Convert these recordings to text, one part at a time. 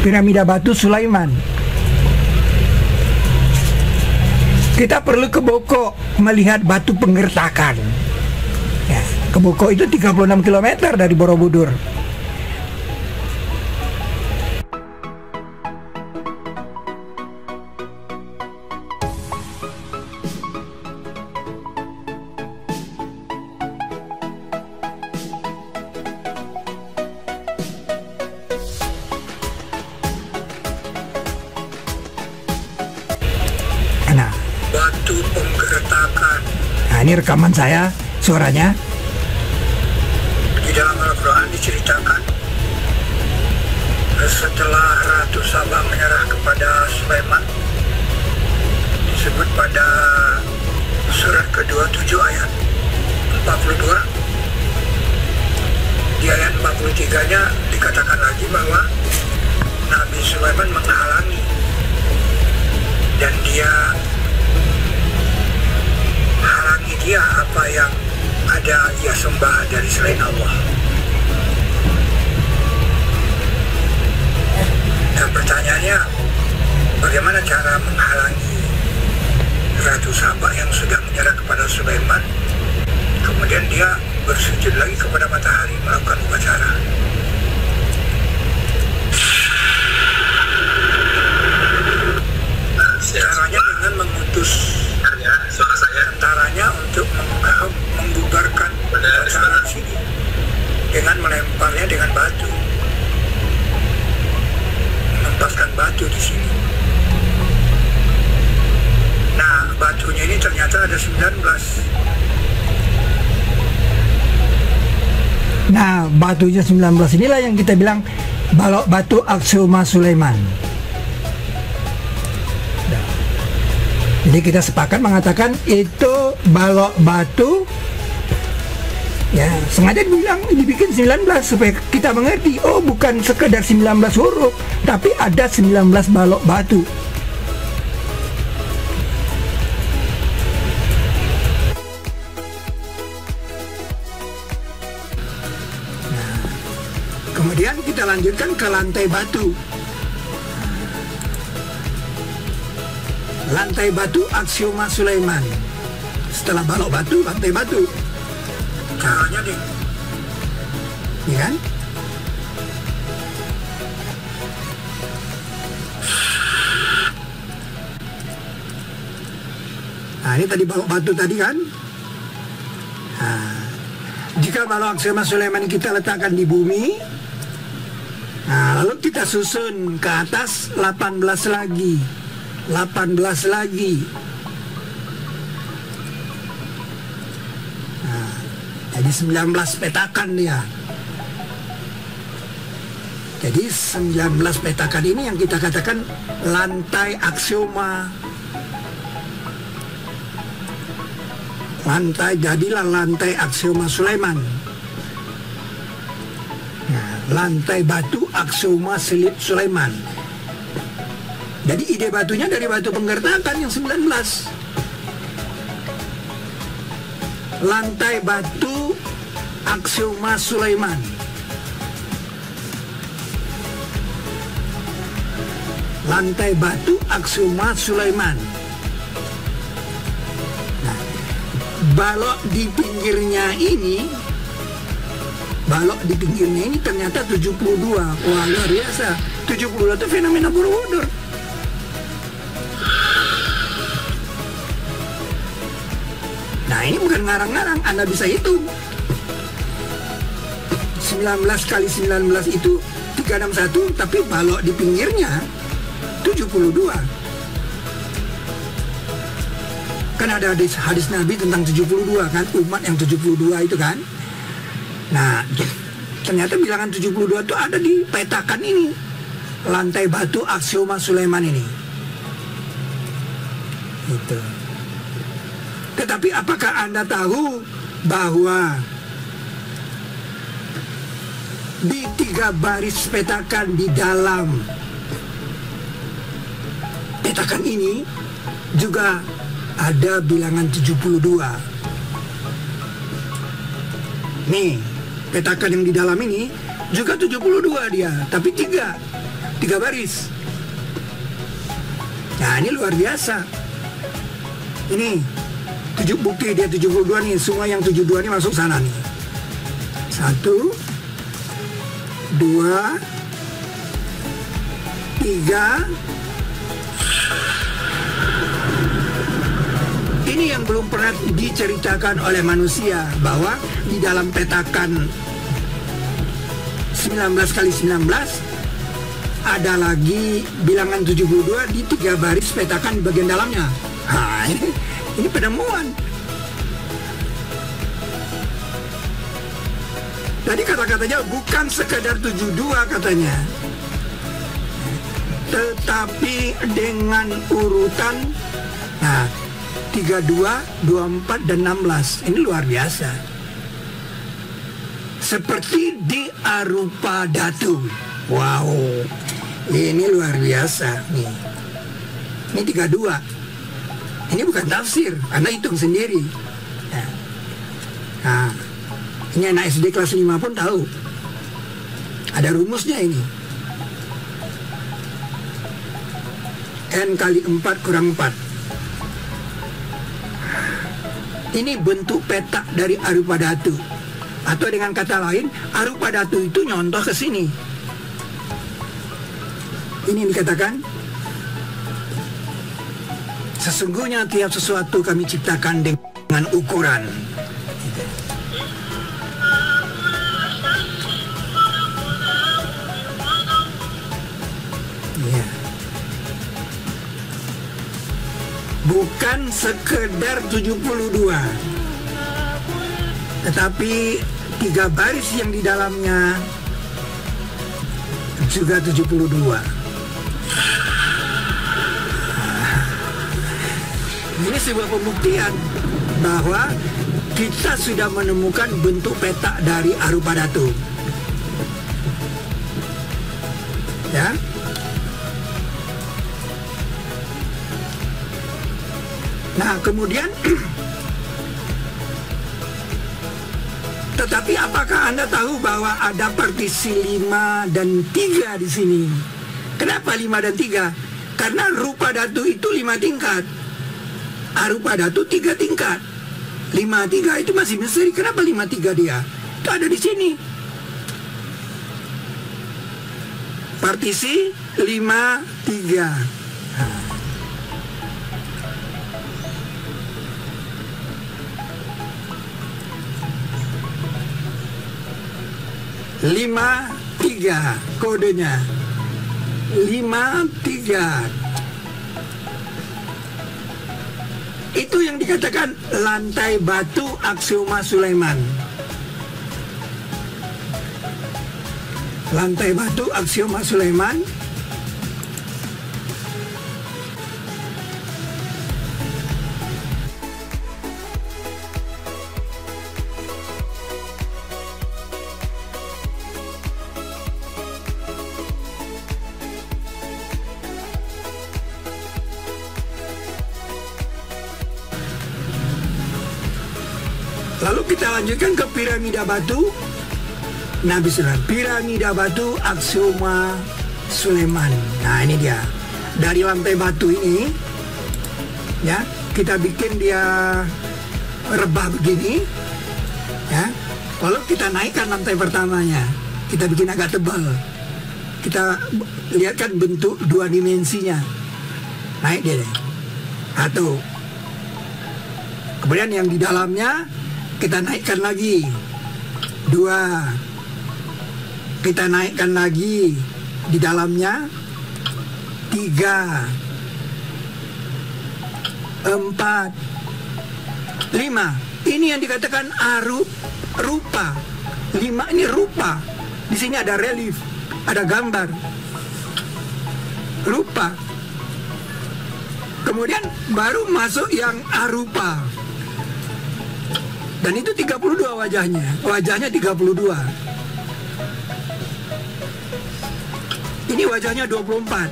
piramida batu Sulaiman. Kita perlu ke Boko melihat batu penggertakan. Ya, ke Boko itu 36 km dari Borobudur. Batu penggertakan. Nah, ini rekaman saya, suaranya. Di dalam Al-Quran diceritakan, setelah Ratu Sabah menyerah kepada Sulaiman, disebut pada surat ke-27 ayat 42. Di ayat 43-nya dikatakan lagi bahwa Nabi Sulaiman menghalangi dan halangi dia apa yang ada ia sembah dari selain Allah. Dan pertanyaannya, bagaimana cara menghalangi Ratu Sabah yang sudah menyerah kepada Sulaiman, kemudian dia bersujud lagi kepada matahari melakukan upacara? Caranya dengan mengutus tentaranya untuk membubarkan upacara di sini dengan melemparnya dengan batu, menempaskan batu di sini. Nah, batunya ini ternyata ada 19. Nah, batunya 19 inilah yang kita bilang balok batu Aksuma Sulaiman. Jadi kita sepakat mengatakan itu balok batu, ya sengaja dibikin 19 supaya kita mengerti, oh bukan sekedar 19 huruf, tapi ada 19 balok batu. Nah, kemudian kita lanjutkan ke lantai batu. Lantai batu Aksuma Sulaiman. Setelah balok batu, lantai batu. Caranya nih, ya kan? Nah, ini tadi balok batu tadi kan? Nah, jika balok Aksuma Sulaiman kita letakkan di bumi, nah lalu kita susun ke atas 18 lagi. 18 lagi. Nah, jadi 19 petakan dia. Jadi 19 petakan ini yang kita katakan lantai Aksuma. Jadilah lantai Aksuma Sulaiman. Nah, lantai batu Aksuma Sulaiman. Jadi ide batunya dari batu penggertakan yang 19. Lantai batu Aksuma Sulaiman. Lantai batu Aksuma Sulaiman. Nah, balok di pinggirnya ini ternyata 72. Wah, luar biasa. 72 itu fenomena Borobudur. Nah, ini bukan ngarang-ngarang, Anda bisa hitung. 19 kali 19 itu 361, tapi balok di pinggirnya 72. Kan ada hadis Nabi tentang 72 kan, umat yang 72 itu kan. Nah, ternyata bilangan 72 itu ada di petakan ini. Lantai batu Aksuma Sulaiman ini. Itu. Tetapi apakah Anda tahu bahwa di 3 baris petakan di dalam petakan ini juga ada bilangan 72. Nih, petakan yang di dalam ini juga 72 dia, tapi 3. 3 baris. Nah, ini luar biasa. Ini bukti dia 72 nih, semua yang 72 ini masuk sana nih. 1, 2, 3. Ini yang belum pernah diceritakan oleh manusia, bahwa di dalam petakan 19 kali 19 ada lagi bilangan 72 di 3 baris petakan di bagian dalamnya. Nah, ini penemuan. Tadi kata-katanya bukan sekedar 72 katanya, tetapi dengan urutan 32, 24, dan 16. Ini luar biasa. Seperti di arupa datu. Wow, ini luar biasa nih. Ini 32. Ini bukan tafsir, Anda hitung sendiri. Nah, ini anak SD kelas 5 pun tahu. Ada rumusnya ini. N kali 4 kurang 4. Ini bentuk petak dari arupa datu. Atau dengan kata lain, arupa datu itu nyontoh ke sini. Ini dikatakan, sesungguhnya tiap sesuatu kami ciptakan dengan ukuran. Ya. Bukan sekedar 72, tetapi 3 baris yang di dalamnya juga 72. Ini sebuah pembuktian bahwa kita sudah menemukan bentuk petak dari arupa datu. Ya. Nah, kemudian tetapi apakah Anda tahu bahwa ada partisi 5 dan 3 di sini? Kenapa 5 dan 3? Karena rupa datu itu 5 tingkat. Arupa datu 3 tingkat. 5, 3 itu masih misteri. Kenapa 5, 3 dia? Itu ada di sini. Partisi 5, 3. 5-3 kodenya. 5-3. Itu yang dikatakan lantai batu aksioma Sulaiman. Lantai batu aksioma Sulaiman. Lalu kita lanjutkan ke piramida batu Nabi Sulaiman. Piramida batu aksioma Sulaiman. Nah, ini dia. Dari lantai batu ini, ya, kita bikin dia rebah begini, ya. Lalu kita naikkan lantai pertamanya. Kita bikin agak tebal. Kita lihatkan bentuk 2 dimensinya. Naik dia deh. 1. Kemudian yang di dalamnya kita naikkan lagi 2. Kita naikkan lagi di dalamnya 3, 4, 5. Ini yang dikatakan rupa. 5 ini rupa. Di sini ada relief, ada gambar rupa. Kemudian baru masuk yang arupa. Dan itu 32 wajahnya. Wajahnya 32. Ini wajahnya 24.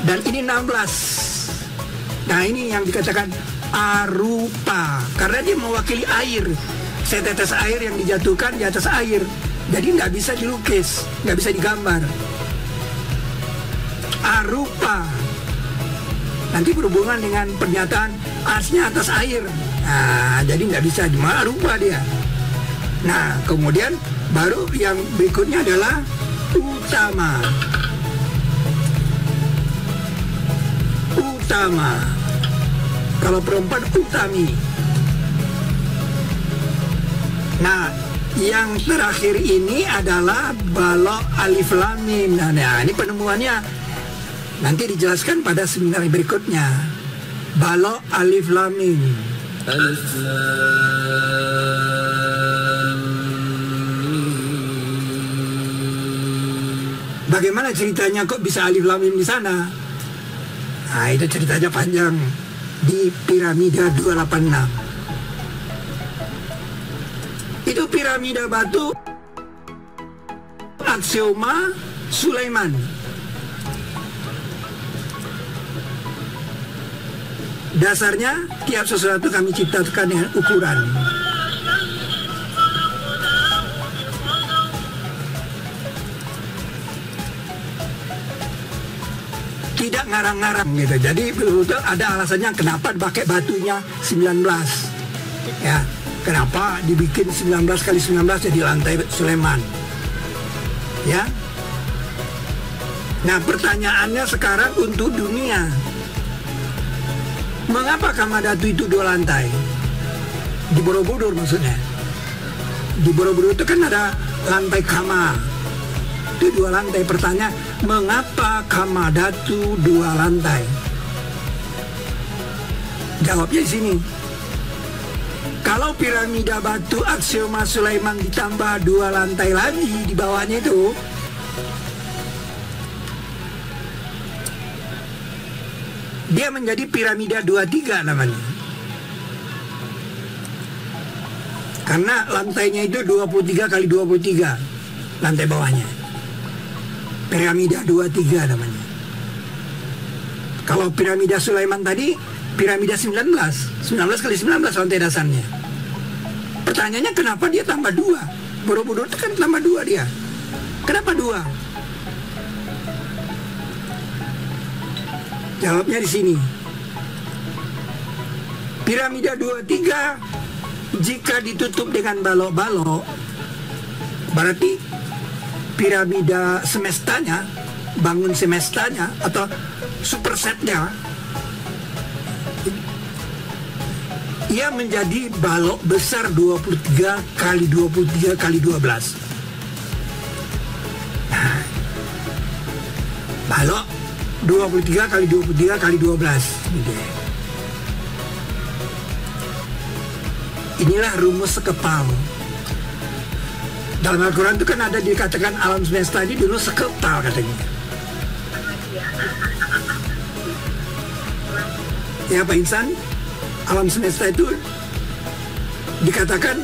Dan ini 16. Nah, ini yang dikatakan arupa. Karena dia mewakili air. Setetes air yang dijatuhkan di atas air. Jadi nggak bisa dilukis, nggak bisa digambar. Arupa nanti berhubungan dengan pernyataan arsnya atas air. Nah, jadi nggak bisa cuma arupa dia. Nah, kemudian baru yang berikutnya adalah utama. Utama. Kalau perempuan utami. Nah, yang terakhir ini adalah balok alif lam mim. Nah, ini penemuannya nanti dijelaskan pada seminar berikutnya. Balok alif lam mim. Alif lam mim. Bagaimana ceritanya kok bisa alif lam mim di sana? Nah, itu ceritanya panjang di piramida 286. Itu piramida batu aksioma Sulaiman. Dasarnya tiap sesuatu kami ciptakan dengan ukuran. Tidak ngarang-ngarang gitu. Jadi betul-betul ada alasannya kenapa pakai batunya 19. Ya. Kenapa dibikin 19 kali 19 jadi lantai Sulaiman? Ya. Nah, pertanyaannya sekarang untuk dunia. Mengapa Kamadhatu itu 2 lantai? Di Borobudur maksudnya. Di Borobudur itu kan ada lantai Kama. Itu 2 lantai. Pertanyaan, mengapa Kamadhatu 2 lantai? Jawabnya di sini. Kalau piramida batu aksioma Sulaiman ditambah 2 lantai lagi di bawahnya itu, dia menjadi piramida 23 namanya. Karena lantainya itu 23 kali 23 lantai bawahnya. Piramida 23 namanya. Kalau piramida Sulaiman tadi piramida 19 kali 19 lantai dasarnya. Pertanyaannya kenapa dia tambah 2? Borobudur itu kan tambah 2 dia. Kenapa 2? Jawabnya di sini. Piramida 23 jika ditutup dengan balok-balok, berarti piramida semestanya, bangun semestanya atau supersetnya, ia menjadi balok besar 23 kali 23 kali 12. Nah, balok 23 kali 23 kali 12. Inilah rumus sekepal. Dalam Al-Quran itu kan ada dikatakan alam semesta ini dulu sekepal katanya. Ya Pak Insan, alam semesta itu dikatakan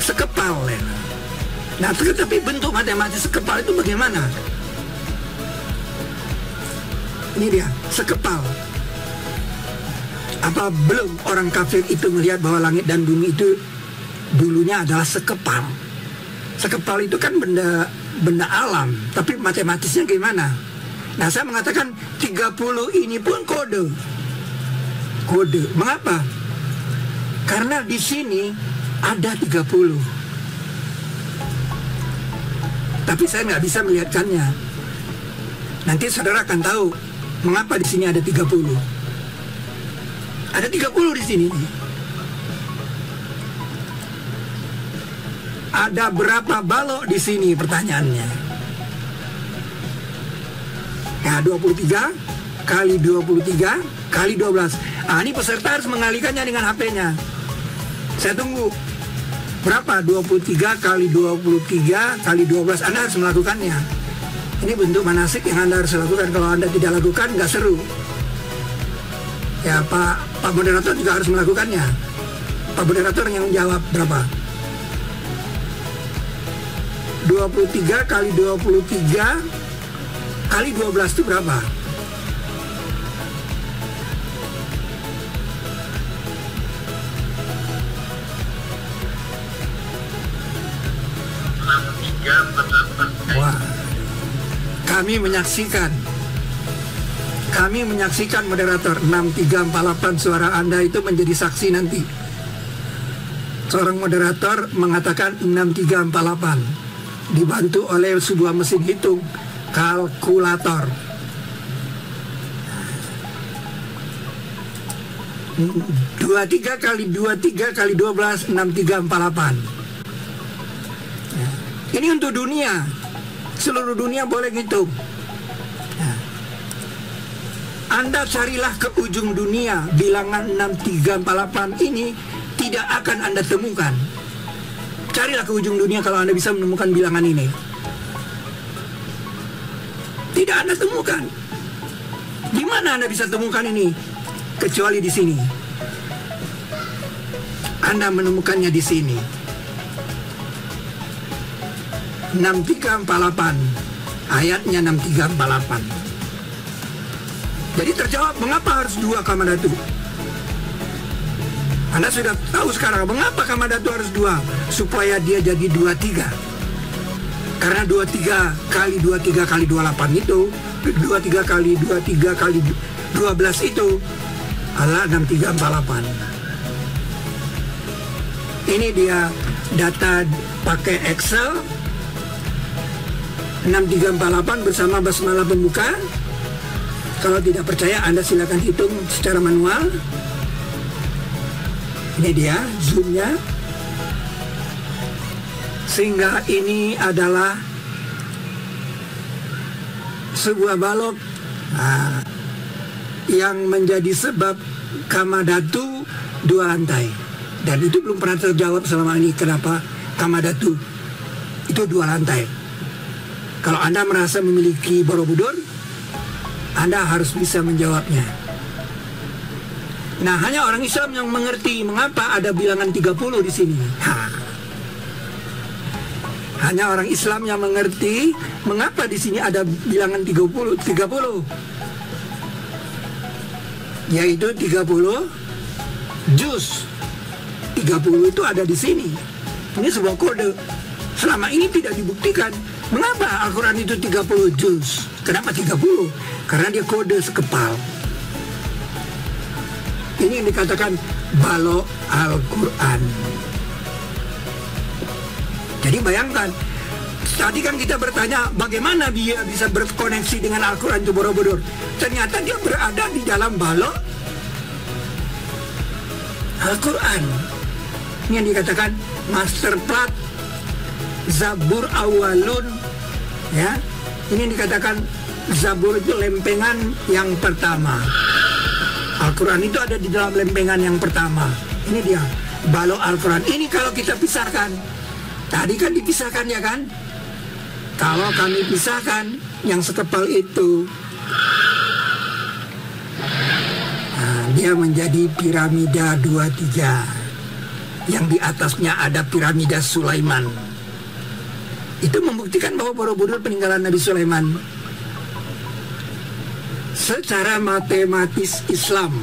sekepal ya. Nah, tapi bentuk matematis sekepal itu bagaimana? Ini dia, sekepal. Apa belum orang kafir itu melihat bahwa langit dan bumi itu dulunya adalah sekepal? Sekepal itu kan benda alam, tapi matematisnya gimana? Nah, saya mengatakan 30 ini pun kode. Mengapa? Karena di sini ada 30. Tapi saya nggak bisa melihatkannya. Nanti saudara akan tahu mengapa di sini ada 30. Ada 30 di sini. Ada berapa balok di sini pertanyaannya? Ya, 23 kali 23 kali 12. Ah, ini peserta harus mengalihkannya dengan HP-nya. Saya tunggu. Berapa? 23 kali 23 kali 12. Anda harus melakukannya. Ini bentuk manasik yang Anda harus lakukan. Kalau Anda tidak lakukan, nggak seru. Ya, Pak moderator juga harus melakukannya. Pak moderator yang jawab berapa? 23 kali 23 kali 12 itu berapa? kami menyaksikan moderator 6348 suara Anda itu menjadi saksi nanti. Seorang moderator mengatakan 6348 dibantu oleh sebuah mesin hitung kalkulator. 23 kali 23 kali 12 6348. Ini untuk dunia, seluruh dunia boleh ngitung. Anda carilah ke ujung dunia, bilangan 6348 ini tidak akan Anda temukan. Carilah ke ujung dunia kalau Anda bisa menemukan bilangan ini. Tidak Anda temukan. Di mana Anda bisa temukan ini? Kecuali di sini. Anda menemukannya di sini. 6348. Ayatnya 6348. Jadi terjawab mengapa harus 2 Kamadhatu. Anda sudah tahu sekarang mengapa Kamadhatu harus 2, supaya dia jadi 23. Karena 23 kali 23 kali 28 itu, 23 kali 23 kali 12 itu adalah 6348. Ini dia data pakai Excel 6348 bersama basmalah pembuka. Kalau tidak percaya Anda silakan hitung secara manual. Ini dia zoomnya. Sehingga ini adalah sebuah balok yang menjadi sebab Kamadhatu 2 lantai. Dan itu belum pernah terjawab selama ini kenapa Kamadhatu itu 2 lantai. Kalau Anda merasa memiliki Borobudur, Anda harus bisa menjawabnya. Nah, hanya orang Islam yang mengerti mengapa ada bilangan 30 di sini. Hanya orang Islam yang mengerti mengapa di sini ada bilangan 30. Yaitu 30 juz. 30 itu ada di sini. Ini sebuah kode. Selama ini tidak dibuktikan. Mengapa Al-Quran itu 30 juz? Kenapa 30? Karena dia kode sekepal. Ini yang dikatakan balok Al-Quran. Jadi bayangkan, tadi kan kita bertanya bagaimana dia bisa berkoneksi dengan Al-Quran itu Borobudur. Ternyata dia berada di dalam balok Al-Quran. Ini yang dikatakan master plat Zabur awalun, ya. Ini yang dikatakan Zabur itu lempengan yang pertama. Al-Quran itu ada di dalam lempengan yang pertama. Ini dia balok Al-Quran. Ini kalau kita pisahkan, tadi kan dipisahkan ya kan? Kalau kami pisahkan yang sekepal itu, dia menjadi piramida 23. Yang di atasnya ada piramida Sulaiman. Itu membuktikan bahwa Borobudur peninggalan Nabi Sulaiman. Secara matematis Islam,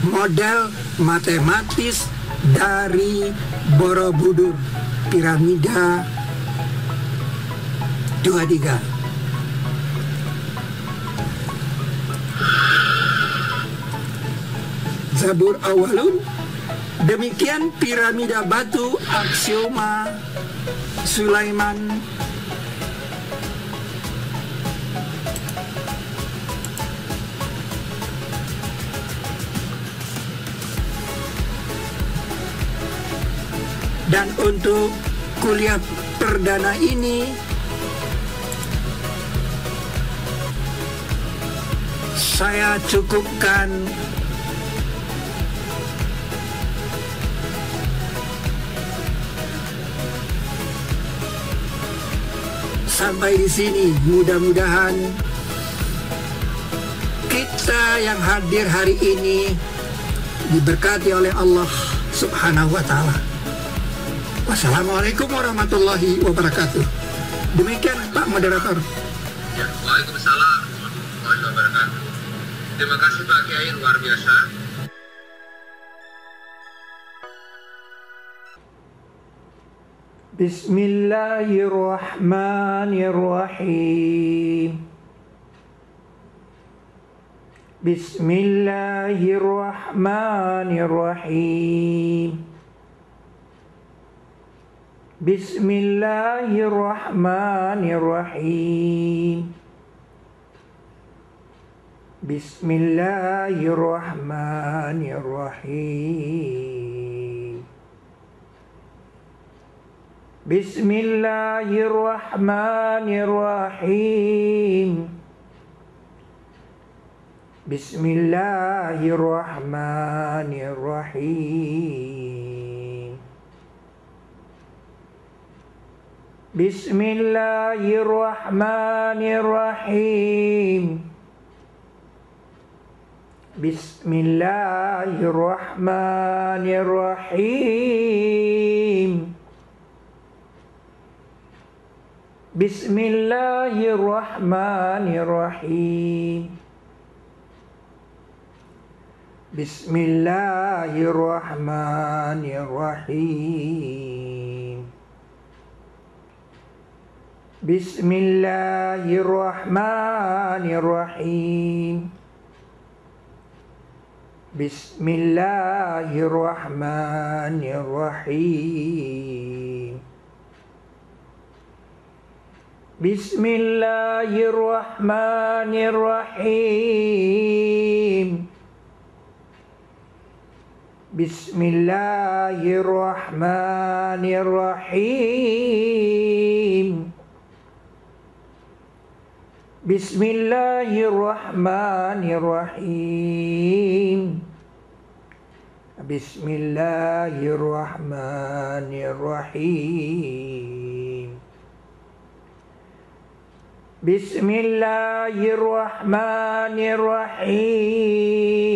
model matematis dari Borobudur, piramida 23. Zabur awalun. Demikian piramida batu aksioma Sulaiman. Dan untuk kuliah perdana ini saya cukupkan sampai di sini. Mudah-mudahan kita yang hadir hari ini diberkati oleh Allah Subhanahu wa Ta'ala. Wassalamualaikum warahmatullahi wabarakatuh. Demikian Pak Moderator. Ya, waalaikumsalam warahmatullahi wabarakatuh. Terima kasih Pak Kiai, luar biasa. Bismillahirrahmanirrahim. Bismillahirrahmanirrahim. Bismillahirrahmanirrahim. Bismillahirrahmanirrahim. Bismillahirrahmanirrahim. Bismillahirrahmanirrahim. Bismillahirrahmanirrahim. Bismillahirrahmanirrahim. Bismillahirrahmanirrahim. Bismillahirrahmanirrahim. Bismillahirrahmanirrahim. Bismillahirrahmanirrahim. Bismillahirrahmanirrahim. Bismillahirrahmanirrahim. Bismillahirrahmanirrahim. Bismillahirrahmanirrahim. Bismillahirrahmanirrahim.